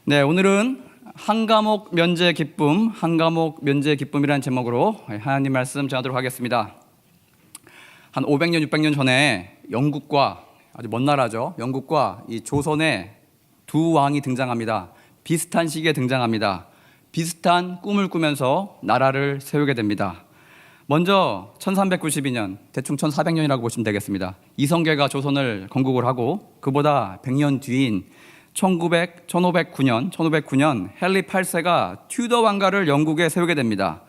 네, 오늘은 한 과목 면제 기쁨, 한 과목 면제 기쁨이라는 제목으로 하나님 말씀 전하도록 하겠습니다. 한 500년, 600년 전에 영국과 아주 먼 나라죠. 영국과 이 조선의 두 왕이 등장합니다. 비슷한 시기에 등장합니다. 비슷한 꿈을 꾸면서 나라를 세우게 됩니다. 먼저 1392년, 대충 1400년이라고 보시면 되겠습니다. 이성계가 조선을 건국을 하고 그보다 100년 뒤인 1509년 헨리 8세가 튜더 왕가를 영국에 세우게 됩니다.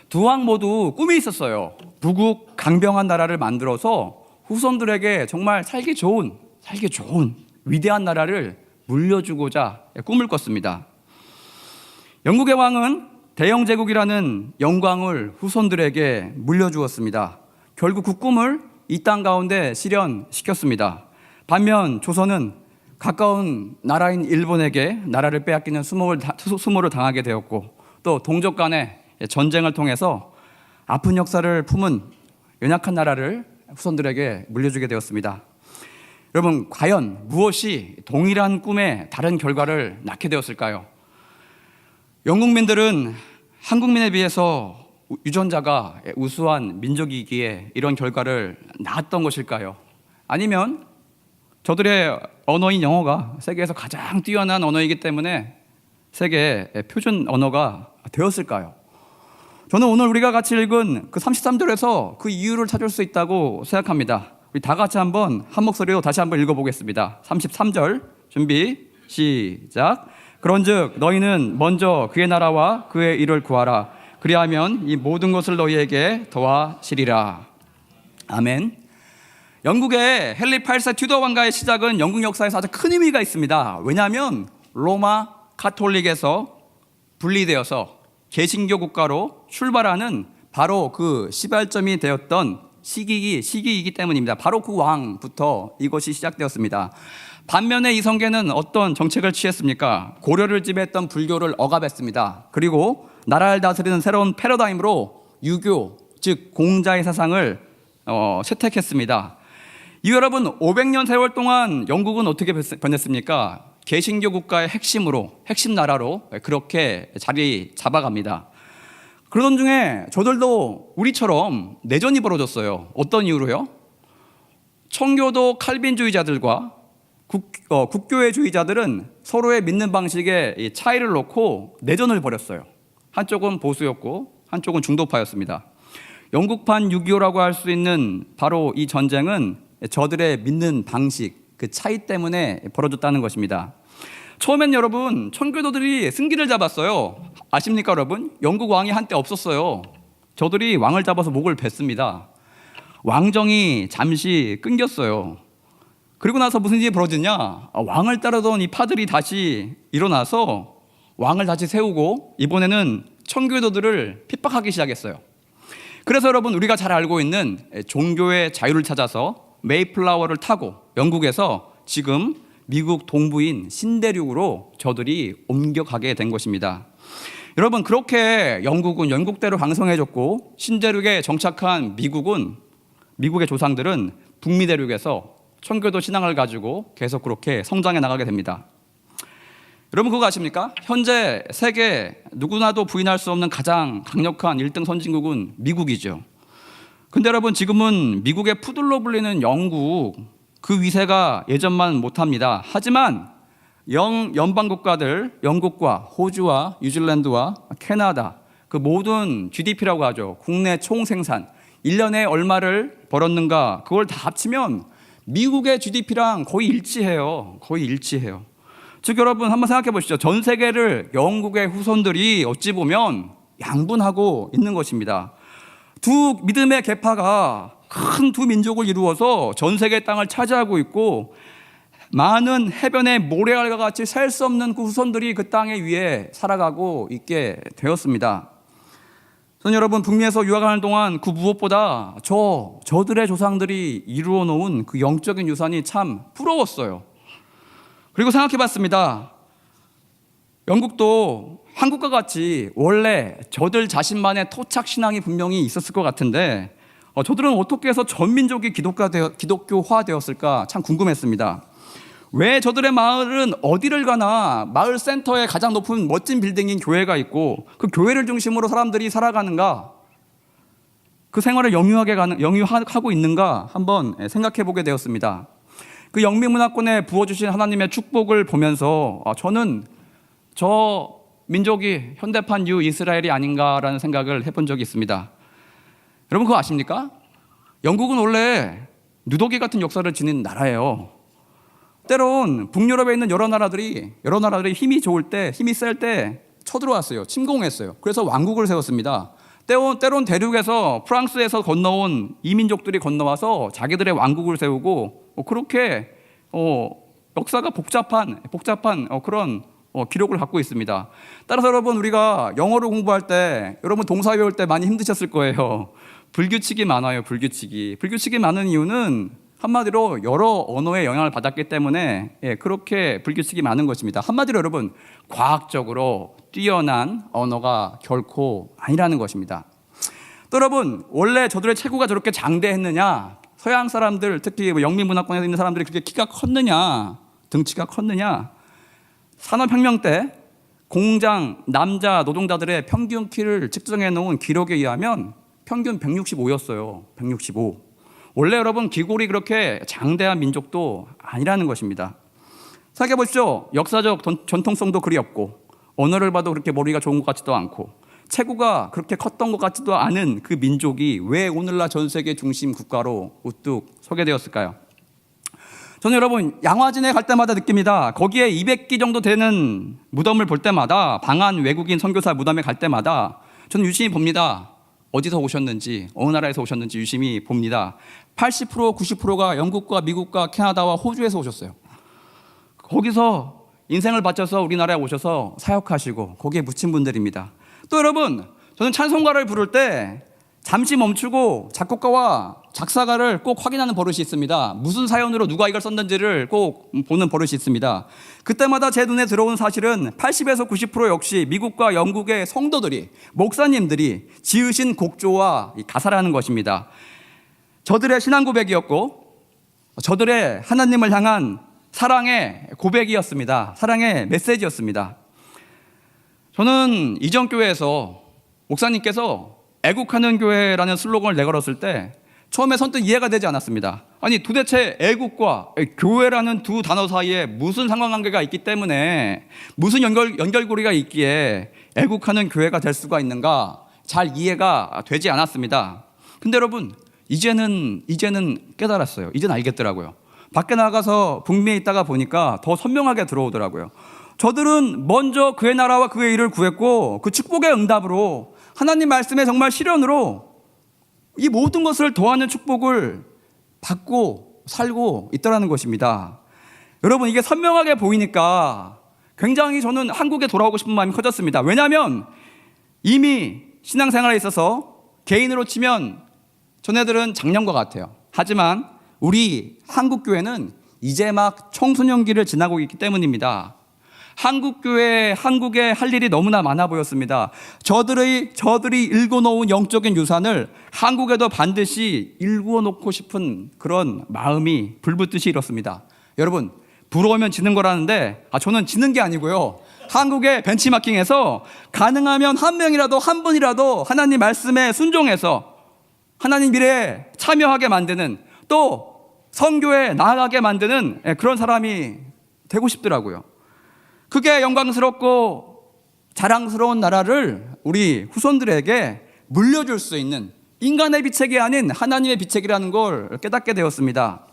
두 왕 모두 꿈이 있었어요. 부국 강병한 나라를 만들어서 후손들에게 정말 살기 좋은 위대한 나라를 물려주고자 꿈을 꿨습니다. 영국의 왕은 대영제국이라는 영광을 후손들에게 물려주었습니다. 결국 그 꿈을 이 땅 가운데 실현시켰습니다. 반면 조선은 가까운 나라인 일본에게 나라를 빼앗기는 수모를 당하게 되었고, 또 동족 간의 전쟁을 통해서 아픈 역사를 품은 연약한 나라를 후손들에게 물려주게 되었습니다. 여러분, 과연 무엇이 동일한 꿈에 다른 결과를 낳게 되었을까요? 영국민들은 한국민에 비해서 유전자가 우수한 민족이기에 이런 결과를 낳았던 것일까요? 아니면 저들의 언어인 영어가 세계에서 가장 뛰어난 언어이기 때문에 세계 표준 언어가 되었을까요? 저는 오늘 우리가 같이 읽은 그 33절에서 그 이유를 찾을 수 있다고 생각합니다. 우리 다 같이 한번 한 목소리로 다시 한번 읽어보겠습니다. 33절 준비 시작. 그런즉 너희는 먼저 그의 나라와 그의 일을 구하라. 그리하면 이 모든 것을 너희에게 더하시리라. 아멘. 영국의 헨리 8세 튜더 왕가의 시작은 영국 역사에서 아주 큰 의미가 있습니다. 왜냐하면 로마 가톨릭에서 분리되어서 개신교 국가로 출발하는 바로 그 시발점이 되었던 시기이기 때문입니다. 바로 그 왕부터 이것이 시작되었습니다. 반면에 이성계는 어떤 정책을 취했습니까? 고려를 지배했던 불교를 억압했습니다. 그리고 나라를 다스리는 새로운 패러다임으로 유교, 즉 공자의 사상을 채택했습니다. 여러분, 500년 세월 동안 영국은 어떻게 변했습니까? 개신교 국가의 핵심 나라로 그렇게 자리 잡아갑니다. 그러던 중에 저들도 우리처럼 내전이 벌어졌어요. 어떤 이유로요? 청교도 칼빈주의자들과 국교회주의자들은 서로의 믿는 방식에 차이를 놓고 내전을 벌였어요. 한쪽은 보수였고 한쪽은 중도파였습니다. 영국판 6.25라고 할 수 있는 바로 이 전쟁은 저들의 믿는 방식, 그 차이 때문에 벌어졌다는 것입니다. 처음엔 여러분, 청교도들이 승기를 잡았어요. 아십니까 여러분? 영국 왕이 한때 없었어요. 저들이 왕을 잡아서 목을 뱄습니다. 왕정이 잠시 끊겼어요. 그리고 나서 무슨 일이 벌어졌냐? 왕을 따르던 이 파들이 다시 일어나서 왕을 다시 세우고 이번에는 청교도들을 핍박하기 시작했어요. 그래서 여러분, 우리가 잘 알고 있는 종교의 자유를 찾아서 메이플라워를 타고 영국에서 지금 미국 동부인 신대륙으로 저들이 옮겨가게 된 것입니다. 여러분, 그렇게 영국은 영국대로 강성해졌고 신대륙에 정착한 미국의 조상들은 북미 대륙에서 청교도 신앙을 가지고 계속 그렇게 성장해 나가게 됩니다. 여러분, 그거 아십니까? 현재 세계 누구나도 부인할 수 없는 가장 강력한 1등 선진국은 미국이죠. 근데 여러분, 지금은 미국의 푸들로 불리는 영국, 그 위세가 예전만 못합니다. 하지만 연방 국가들, 영국과 호주와 뉴질랜드와 캐나다, 그 모든 GDP라고 하죠. 국내 총생산, 1년에 얼마를 벌었는가, 그걸 다 합치면 미국의 GDP랑 거의 일치해요. 즉 여러분, 한번 생각해 보시죠. 전 세계를 영국의 후손들이 어찌 보면 양분하고 있는 것입니다. 두 믿음의 계파가 큰 두 민족을 이루어서 전 세계 땅을 차지하고 있고, 많은 해변의 모래알과 같이 셀 수 없는 그 후손들이 그 땅에 위에 살아가고 있게 되었습니다. 저는 여러분, 북미에서 유학하는 동안 그 무엇보다 저들의 조상들이 이루어 놓은 그 영적인 유산이 참 부러웠어요. 그리고 생각해 봤습니다. 영국도 한국과 같이 원래 저들 자신만의 토착 신앙이 분명히 있었을 것 같은데 저들은 어떻게 해서 전 민족이 기독교화 되었을까 참 궁금했습니다. 왜 저들의 마을은 어디를 가나 마을 센터에 가장 높은 멋진 빌딩인 교회가 있고 그 교회를 중심으로 사람들이 살아가는가? 그 생활을 영위하고 있는가? 한번 생각해 보게 되었습니다. 그 영미문화권에 부어주신 하나님의 축복을 보면서 저는 저 민족이 현대판 이스라엘이 아닌가라는 생각을 해본 적이 있습니다. 여러분 그거 아십니까? 영국은 원래 누더기 같은 역사를 지닌 나라예요. 때론 북유럽에 있는 여러 나라들이 힘이 좋을 때, 힘이 셀 때 쳐들어왔어요. 침공했어요. 그래서 왕국을 세웠습니다. 때론 대륙에서 프랑스에서 건너온 이민족들이 건너와서 자기들의 왕국을 세우고 그렇게 역사가 복잡한 그런 기록을 갖고 있습니다. 따라서 여러분 우리가 영어를 공부할 때 여러분 동사 외울 때 많이 힘드셨을 거예요. 불규칙이 많아요. 불규칙이 많은 이유는 한마디로 여러 언어의 영향을 받았기 때문에 그렇게 불규칙이 많은 것입니다. 한마디로 여러분 과학적으로 뛰어난 언어가 결코 아니라는 것입니다. 또 여러분 원래 저들의 체구가 저렇게 장대했느냐, 서양 사람들 특히 영미문화권에 있는 사람들이 그렇게 키가 컸느냐, 등치가 컸느냐, 산업혁명 때 공장 남자 노동자들의 평균 키를 측정해 놓은 기록에 의하면 평균 165였어요. 165. 원래 여러분 기골이 그렇게 장대한 민족도 아니라는 것입니다. 생각해 보십시오. 역사적 전통성도 그리 없고 언어를 봐도 그렇게 머리가 좋은 것 같지도 않고 체구가 그렇게 컸던 것 같지도 않은 그 민족이 왜 오늘날 전 세계 중심 국가로 우뚝 서게 되었을까요? 저는 여러분 양화진에 갈 때마다 느낍니다. 거기에 200기 정도 되는 무덤을 볼 때마다, 방한 외국인 선교사 무덤에 갈 때마다 저는 유심히 봅니다. 어디서 오셨는지, 어느 나라에서 오셨는지 유심히 봅니다. 80%, 90%가 영국과 미국과 캐나다와 호주에서 오셨어요. 거기서 인생을 바쳐서 우리나라에 오셔서 사역하시고 거기에 묻힌 분들입니다. 또 여러분, 저는 찬송가를 부를 때 잠시 멈추고 작곡가와 작사가를 꼭 확인하는 버릇이 있습니다. 무슨 사연으로 누가 이걸 썼는지를 꼭 보는 버릇이 있습니다. 그때마다 제 눈에 들어온 사실은 80에서 90% 역시 미국과 영국의 성도들이, 목사님들이 지으신 곡조와 가사라는 것입니다. 저들의 신앙 고백이었고 저들의 하나님을 향한 사랑의 고백이었습니다. 사랑의 메시지였습니다. 저는 이전 교회에서 목사님께서 애국하는 교회라는 슬로건을 내걸었을 때 처음에 선뜻 이해가 되지 않았습니다. 아니 도대체 애국과 교회라는 두 단어 사이에 무슨 상관관계가 있기 때문에 무슨 연결고리가 있기에 애국하는 교회가 될 수가 있는가 잘 이해가 되지 않았습니다. 근데 여러분 이제는 깨달았어요. 이제는 알겠더라고요. 밖에 나가서 북미에 있다가 보니까 더 선명하게 들어오더라고요. 저들은 먼저 그의 나라와 그의 일을 구했고 그 축복의 응답으로 하나님 말씀의 정말 실현으로 이 모든 것을 더하는 축복을 받고 살고 있다는 것입니다. 여러분 이게 선명하게 보이니까 굉장히 저는 한국에 돌아오고 싶은 마음이 커졌습니다. 왜냐하면 이미 신앙생활에 있어서 개인으로 치면 전애들은 작년과 같아요. 하지만 우리 한국교회는 이제 막 청소년기를 지나고 있기 때문입니다. 한국교회, 한국에 할 일이 너무나 많아 보였습니다. 저들이 일궈놓은 영적인 유산을 한국에도 반드시 일구어 놓고 싶은 그런 마음이 불붙듯이 일었습니다. 여러분, 부러우면 지는 거라는데 저는 지는 게 아니고요. 한국의 벤치마킹에서 가능하면 한 명이라도, 한 분이라도 하나님 말씀에 순종해서 하나님 일에 참여하게 만드는, 또 선교에 나아가게 만드는 그런 사람이 되고 싶더라고요. 그게 영광스럽고 자랑스러운 나라를 우리 후손들에게 물려줄 수 있는 인간의 비책이 아닌 하나님의 비책이라는 걸 깨닫게 되었습니다.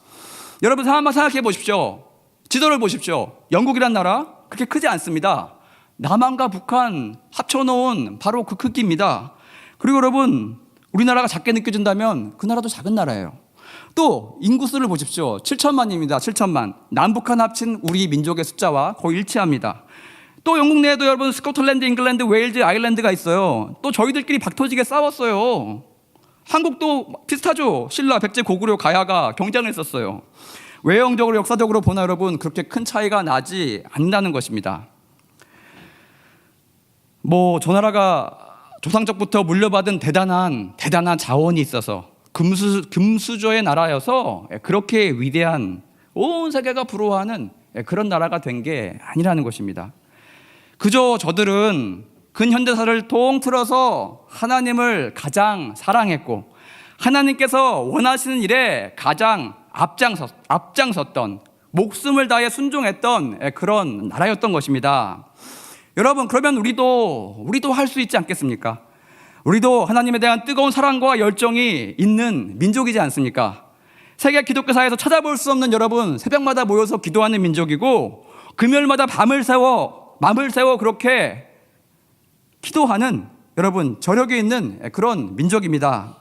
여러분 한번 생각해 보십시오. 지도를 보십시오. 영국이란 나라 그렇게 크지 않습니다. 남한과 북한 합쳐놓은 바로 그 크기입니다. 그리고 여러분 우리나라가 작게 느껴진다면 그 나라도 작은 나라예요. 또 인구수를 보십시오. 7천만입니다. 7천만. 남북한 합친 우리 민족의 숫자와 거의 일치합니다. 또 영국 내에도 여러분 스코틀랜드, 잉글랜드, 웨일즈, 아일랜드가 있어요. 또 저희들끼리 박터지게 싸웠어요. 한국도 비슷하죠. 신라, 백제, 고구려, 가야가 경쟁을 했었어요. 외형적으로 역사적으로 보나 여러분 그렇게 큰 차이가 나지 않는다는 것입니다. 저 나라가 조상적부터 물려받은 대단한 자원이 있어서 금수저의 나라여서 그렇게 위대한 온 세계가 부러워하는 그런 나라가 된 게 아니라는 것입니다. 그저 저들은 근현대사를 통틀어서 하나님을 가장 사랑했고 하나님께서 원하시는 일에 가장 앞장섰던, 목숨을 다해 순종했던 그런 나라였던 것입니다. 여러분, 그러면 우리도 할 수 있지 않겠습니까? 우리도 하나님에 대한 뜨거운 사랑과 열정이 있는 민족이지 않습니까? 세계 기독교사에서 찾아볼 수 없는, 여러분, 새벽마다 모여서 기도하는 민족이고 금요일마다 밤을 새워 그렇게 기도하는, 여러분, 저력이 있는 그런 민족입니다.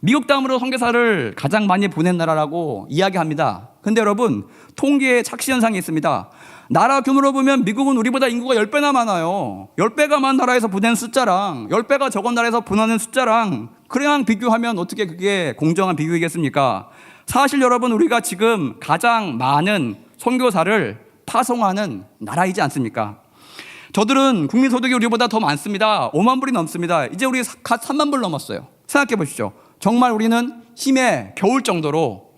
미국 다음으로 선교사를 가장 많이 보낸 나라라고 이야기합니다. 근데 여러분, 통계에 착시 현상이 있습니다. 나라 규모로 보면 미국은 우리보다 인구가 10배나 많아요. 10배가 많은 나라에서 보낸 숫자랑 10배가 적은 나라에서 보내는 숫자랑 그냥 비교하면 어떻게 그게 공정한 비교이겠습니까? 사실 여러분, 우리가 지금 가장 많은 선교사를 파송하는 나라이지 않습니까? 저들은 국민소득이 우리보다 더 많습니다. 5만 불이 넘습니다. 이제 우리 갓 3만 불 넘었어요. 생각해 보십시오. 정말 우리는 힘에 겨울 정도로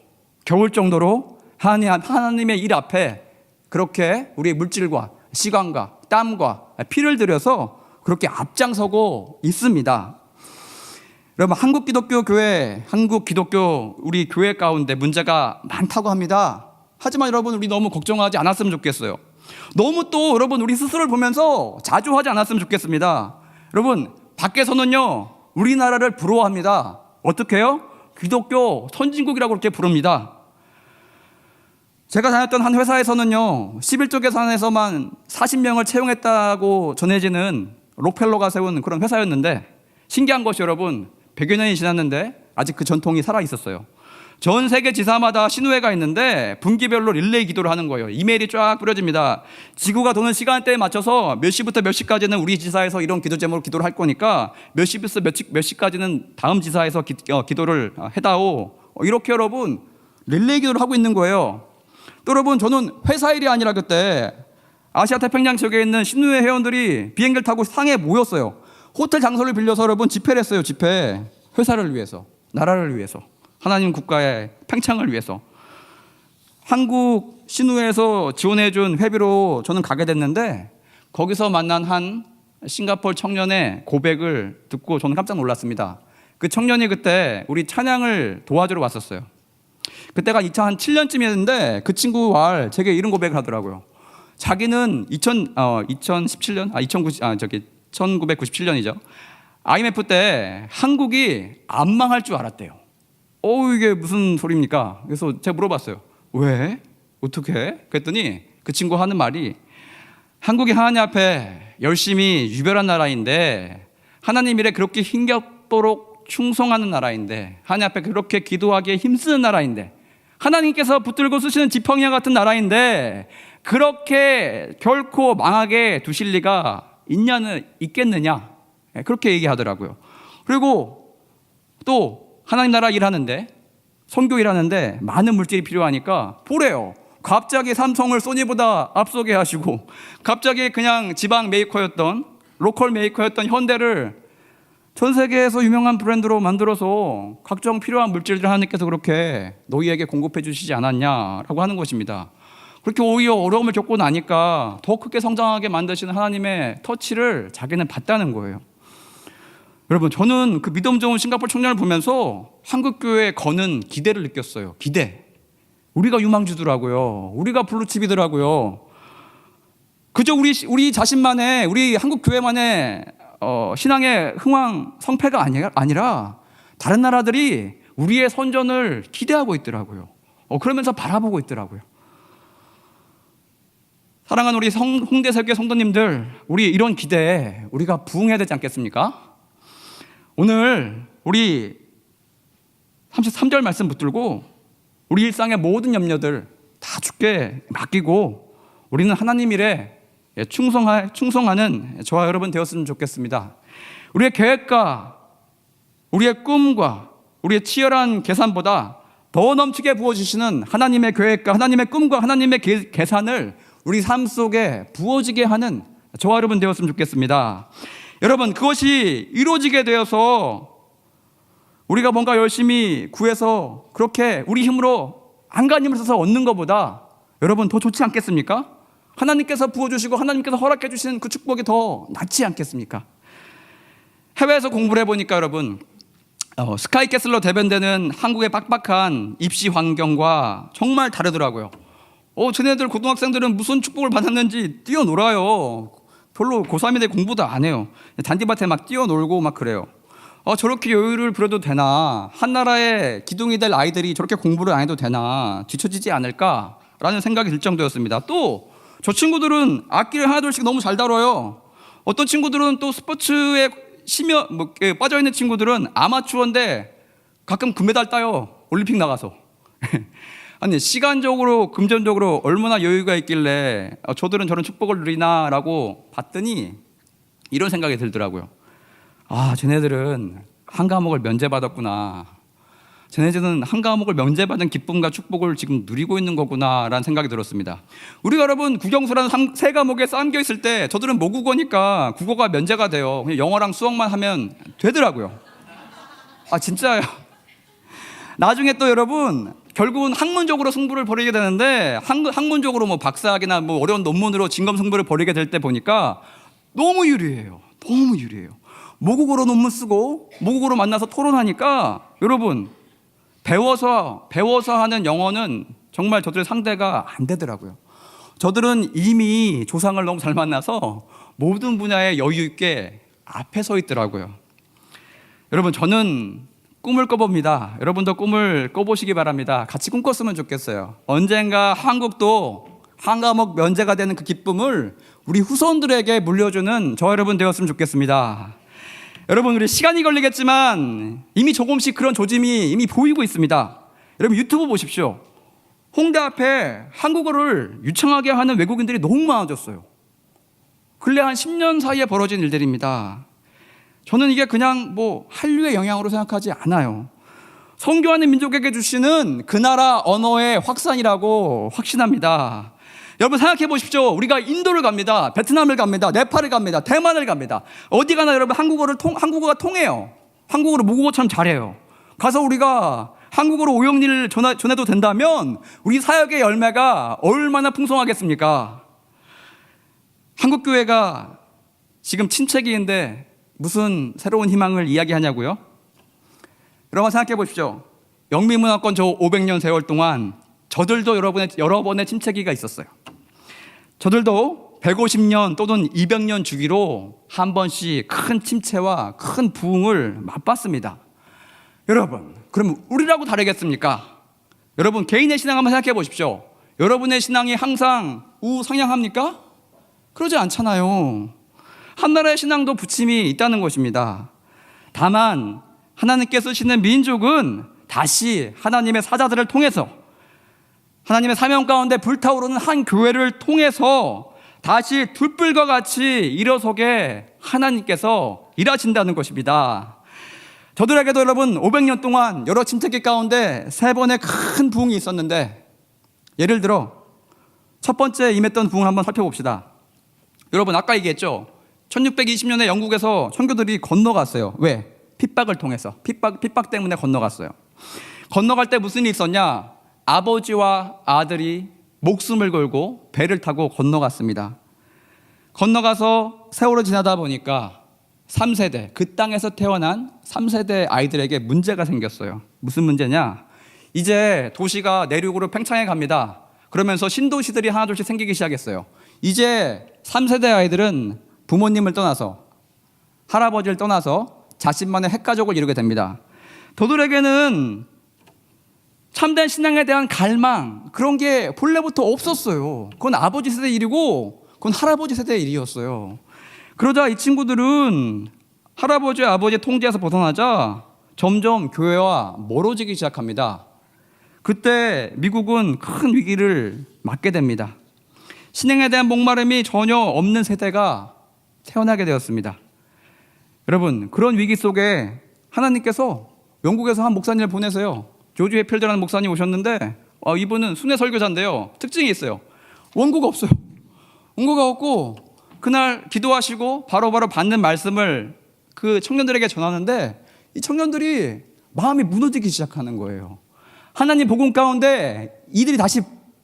하나님의 일 앞에 그렇게 우리의 물질과 시간과 땀과 피를 들여서 그렇게 앞장서고 있습니다. 여러분, 한국 기독교 우리 교회 가운데 문제가 많다고 합니다. 하지만 여러분, 우리 너무 걱정하지 않았으면 좋겠어요. 너무 또 여러분, 우리 스스로를 보면서 자주하지 않았으면 좋겠습니다. 여러분, 밖에서는요 우리나라를 부러워합니다. 어떻게 해요? 기독교 선진국이라고 그렇게 부릅니다. 제가 다녔던 한 회사에서는요 11조 계산에서만 40명을 채용했다고 전해지는 록펠러가 세운 그런 회사였는데, 신기한 것이 여러분, 100여 년이 지났는데 아직 그 전통이 살아 있었어요. 전 세계 지사마다 신우회가 있는데 분기별로 릴레이 기도를 하는 거예요. 이메일이 쫙 뿌려집니다. 지구가 도는 시간대에 맞춰서 몇 시부터 몇 시까지는 우리 지사에서 이런 기도 제목으로 기도를 할 거니까 몇 시부터 몇 시까지는 다음 지사에서 기도를 해다오. 이렇게 여러분 릴레이 기도를 하고 있는 거예요. 또 여러분, 저는 회사 일이 아니라 그때 아시아 태평양 지역에 있는 신우회 회원들이 비행기를 타고 상해에 모였어요. 호텔 장소를 빌려서 여러분 집회를 했어요. 집회. 회사를 위해서, 나라를 위해서, 하나님 국가의 팽창을 위해서. 한국 신우회에서 지원해준 회비로 저는 가게 됐는데, 거기서 만난 한 싱가포르 청년의 고백을 듣고 저는 깜짝 놀랐습니다. 그 청년이 그때 우리 찬양을 도와주러 왔었어요. 그때가 2007년쯤이었는데 그 친구가 제게 이런 고백을 하더라고요. 자기는 1997년이죠. IMF 때 한국이 안 망할 줄 알았대요. 이게 무슨 소리입니까? 그래서 제가 물어봤어요. 왜? 어떻게? 그랬더니 그 친구 하는 말이, 한국이 하나님 앞에 열심히 유별한 나라인데, 하나님 일에 그렇게 힘겹도록 충성하는 나라인데, 하나님 앞에 그렇게 기도하기에 힘쓰는 나라인데, 하나님께서 붙들고 쓰시는 지팡이와 같은 나라인데 그렇게 결코 망하게 두실 리가 있겠느냐, 그렇게 얘기하더라고요. 그리고 또 하나님 나라 일하는데, 선교 일하는데 많은 물질이 필요하니까 보래요. 갑자기 삼성을 소니보다 앞서게 하시고, 갑자기 그냥 지방 메이커였던, 로컬 메이커였던 현대를 전 세계에서 유명한 브랜드로 만들어서 각종 필요한 물질들을 하나님께서 그렇게 너희에게 공급해 주시지 않았냐라고 하는 것입니다. 그렇게 오히려 어려움을 겪고 나니까 더 크게 성장하게 만드시는 하나님의 터치를 자기는 받다는 거예요. 여러분, 저는 그 믿음 좋은 싱가포르 청년을 보면서 한국교회에 거는 기대를 느꼈어요. 기대. 우리가 유망주더라고요. 우리가 블루칩이더라고요. 그저 우리 자신만의, 우리 한국교회만의 신앙의 흥왕 성패가 아니라 다른 나라들이 우리의 선전을 기대하고 있더라고요. 그러면서 바라보고 있더라고요. 사랑하는 우리 홍대 설교 성도님들, 우리 이런 기대에 우리가 부응해야 되지 않겠습니까? 오늘 우리 33절 말씀 붙들고 우리 일상의 모든 염려들 다 주께 맡기고 우리는 하나님 일에 충성하는 저와 여러분 되었으면 좋겠습니다. 우리의 계획과 우리의 꿈과 우리의 치열한 계산보다 더 넘치게 부어주시는 하나님의 계획과 하나님의 꿈과 하나님의 계산을 우리 삶 속에 부어지게 하는 저와 여러분 되었으면 좋겠습니다. 여러분, 그것이 이루어지게 되어서 우리가 뭔가 열심히 구해서 그렇게 우리 힘으로 안간힘을 써서 얻는 것보다 여러분 더 좋지 않겠습니까? 하나님께서 부어주시고 하나님께서 허락해 주신 그 축복이 더 낫지 않겠습니까? 해외에서 공부를 해보니까 여러분 스카이캐슬로 대변되는 한국의 빡빡한 입시 환경과 정말 다르더라고요. 쟤네들 고등학생들은 무슨 축복을 받았는지 뛰어놀아요. 별로 고3인데 공부도 안 해요. 잔디밭에 막 뛰어놀고 막 그래요. 저렇게 여유를 부려도 되나? 한나라의 기둥이 될 아이들이 저렇게 공부를 안 해도 되나? 뒤처지지 않을까라는 생각이 들 정도였습니다. 또 저 친구들은 악기를 하나둘씩 너무 잘 다뤄요. 어떤 친구들은 또 스포츠에 빠져 있는 친구들은 아마추어인데 가끔 금메달 따요. 올림픽 나가서. 아니 시간적으로 금전적으로 얼마나 여유가 있길래 저들은 저런 축복을 누리나라고 봤더니 이런 생각이 들더라고요. 쟤네들은 한 과목을 면제받았구나. 쟤네들은 한 과목을 면제받은 기쁨과 축복을 지금 누리고 있는 거구나라는 생각이 들었습니다. 우리가 여러분 국영수라는 세 과목에 쌓여 있을 때 저들은 모국어니까 국어가 면제가 돼요. 그냥 영어랑 수학만 하면 되더라고요. 진짜요. 나중에 또 여러분 결국은 학문적으로 승부를 벌이게 되는데 학문적으로 뭐 박사학위나 뭐 어려운 논문으로 진검승부를 벌이게 될 때 보니까 너무 유리해요. 너무 유리해요. 모국어로 논문 쓰고 모국어로 만나서 토론하니까 여러분 배워서 하는 영어는 정말 저들의 상대가 안 되더라고요. 저들은 이미 조상을 너무 잘 만나서 모든 분야에 여유 있게 앞에 서 있더라고요. 여러분 저는 꿈을 꿔봅니다. 여러분도 꿈을 꿔보시기 바랍니다. 같이 꿈꿨으면 좋겠어요. 언젠가 한국도 한 과목 면제가 되는 그 기쁨을 우리 후손들에게 물려주는 저 여러분 되었으면 좋겠습니다. 여러분 우리 시간이 걸리겠지만 이미 조금씩 그런 조짐이 이미 보이고 있습니다. 여러분 유튜브 보십시오. 홍대 앞에 한국어를 유창하게 하는 외국인들이 너무 많아졌어요. 근래 한 10년 사이에 벌어진 일들입니다. 저는 이게 그냥 한류의 영향으로 생각하지 않아요. 선교하는 민족에게 주시는 그 나라 언어의 확산이라고 확신합니다. 여러분 생각해 보십시오. 우리가 인도를 갑니다. 베트남을 갑니다. 네팔을 갑니다. 대만을 갑니다. 어디 가나 여러분 한국어가 통해요. 한국어를 모국어처럼 잘해요. 가서 우리가 한국어로 오영리를 전해도 된다면 우리 사역의 열매가 얼마나 풍성하겠습니까? 한국교회가 지금 침체기인데 무슨 새로운 희망을 이야기하냐고요? 여러분 생각해 보십시오. 영미문화권 저 500년 세월 동안 저들도 여러 번의 침체기가 있었어요. 저들도 150년 또는 200년 주기로 한 번씩 큰 침체와 큰 부흥을 맛봤습니다. 여러분, 그럼 우리라고 다르겠습니까? 여러분 개인의 신앙 한번 생각해 보십시오. 여러분의 신앙이 항상 우상향합니까? 그러지 않잖아요. 한나라의 신앙도 부침이 있다는 것입니다. 다만 하나님께 쓰시는 민족은 다시 하나님의 사자들을 통해서 하나님의 사명 가운데 불타오르는 한 교회를 통해서 다시 둘불과 같이 일어서게 하나님께서 일하신다는 것입니다. 저들에게도 여러분 500년 동안 여러 침체기 가운데 3번의 큰 부흥이 있었는데 예를 들어 첫 번째 임했던 부흥을 한번 살펴봅시다. 여러분 아까 얘기했죠. 1620년에 영국에서 선교들이 건너갔어요. 왜? 핍박을 통해서 핍박 때문에 건너갔어요. 건너갈 때 무슨 일이 있었냐? 아버지와 아들이 목숨을 걸고 배를 타고 건너갔습니다. 건너가서 세월을 지나다 보니까 3세대, 그 땅에서 태어난 3세대 아이들에게 문제가 생겼어요. 무슨 문제냐? 이제 도시가 내륙으로 팽창해 갑니다. 그러면서 신도시들이 하나둘씩 생기기 시작했어요. 이제 3세대 아이들은 부모님을 떠나서 할아버지를 떠나서 자신만의 핵가족을 이루게 됩니다. 저들에게는 참된 신앙에 대한 갈망 그런 게 본래부터 없었어요. 그건 아버지 세대 일이고 그건 할아버지 세대의 일이었어요. 그러자 이 친구들은 할아버지 아버지의 통제에서 벗어나자 점점 교회와 멀어지기 시작합니다. 그때 미국은 큰 위기를 맞게 됩니다. 신앙에 대한 목마름이 전혀 없는 세대가 태어나게 되었습니다. 여러분 그런 위기 속에 하나님께서 영국에서 한 목사님을 보내세요. 조지 해필드라는 목사님 오셨는데 이분은 순회 설교자인데요. 특징이 있어요. 원고가 없어요. 원고가 없고 그날 기도하시고 바로바로 받는 말씀을 그 청년들에게 전하는데 이 청년들이 마음이 무너지기 시작하는 거예요. 하나님 복음 가운데 이들이 다시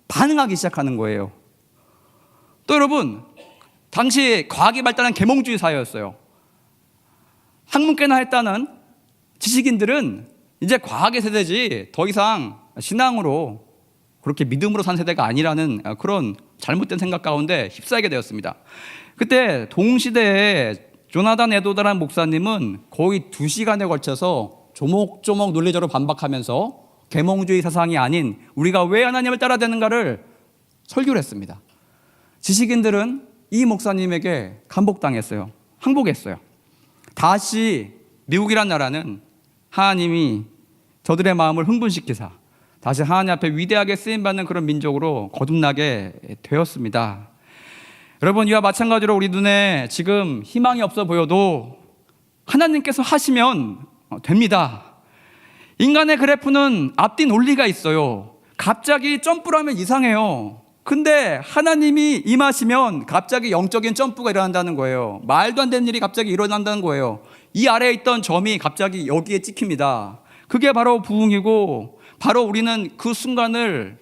반응하기 시작하는 거예요. 또 여러분, 당시 과학이 발달한 계몽주의 사회였어요. 학문계나 했다는 지식인들은 이제 과학의 세대지 더 이상 신앙으로 그렇게 믿음으로 산 세대가 아니라는 그런 잘못된 생각 가운데 휩싸이게 되었습니다. 그때 동시대에 조나단 에도다라는 목사님은 거의 2시간에 걸쳐서 조목조목 논리적으로 반박하면서 계몽주의 사상이 아닌 우리가 왜 하나님을 따라야 되는가를 설교를 했습니다. 지식인들은 이 목사님에게 감복당했어요. 항복했어요. 다시 미국이란 나라는 하나님이 저들의 마음을 흥분시키사 다시 하나님 앞에 위대하게 쓰임받는 그런 민족으로 거듭나게 되었습니다. 여러분, 이와 마찬가지로 우리 눈에 지금 희망이 없어 보여도 하나님께서 하시면 됩니다. 인간의 그래프는 앞뒤 논리가 있어요. 갑자기 점프를 하면 이상해요. 근데 하나님이 임하시면 갑자기 영적인 점프가 일어난다는 거예요. 말도 안 되는 일이 갑자기 일어난다는 거예요. 이 아래에 있던 점이 갑자기 여기에 찍힙니다. 그게 바로 부흥이고, 바로 우리는 그 순간을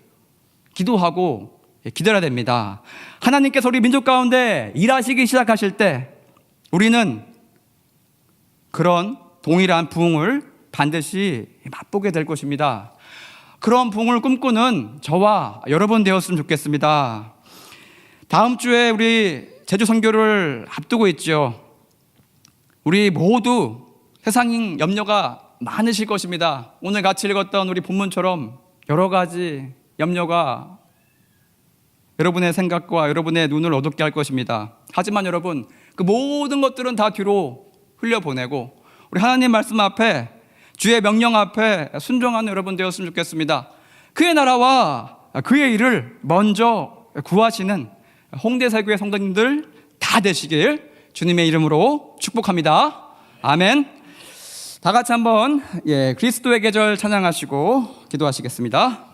기도하고 기다려야 됩니다. 하나님께서 우리 민족 가운데 일하시기 시작하실 때 우리는 그런 동일한 부흥을 반드시 맛보게 될 것입니다. 그런 부흥을 꿈꾸는 저와 여러분 되었으면 좋겠습니다. 다음 주에 우리 제주 선교를 앞두고 있죠. 우리 모두 세상 염려가 많으실 것입니다. 오늘 같이 읽었던 우리 본문처럼 여러 가지 염려가 여러분의 생각과 여러분의 눈을 어둡게 할 것입니다. 하지만 여러분, 그 모든 것들은 다 뒤로 흘려보내고 우리 하나님 말씀 앞에, 주의 명령 앞에 순종하는 여러분 되었으면 좋겠습니다. 그의 나라와 그의 일을 먼저 구하시는 홍대사교회 성도님들 다 되시길 주님의 이름으로 축복합니다. 아멘. 다 같이 한번 그리스도의 계절 찬양하시고 기도하시겠습니다.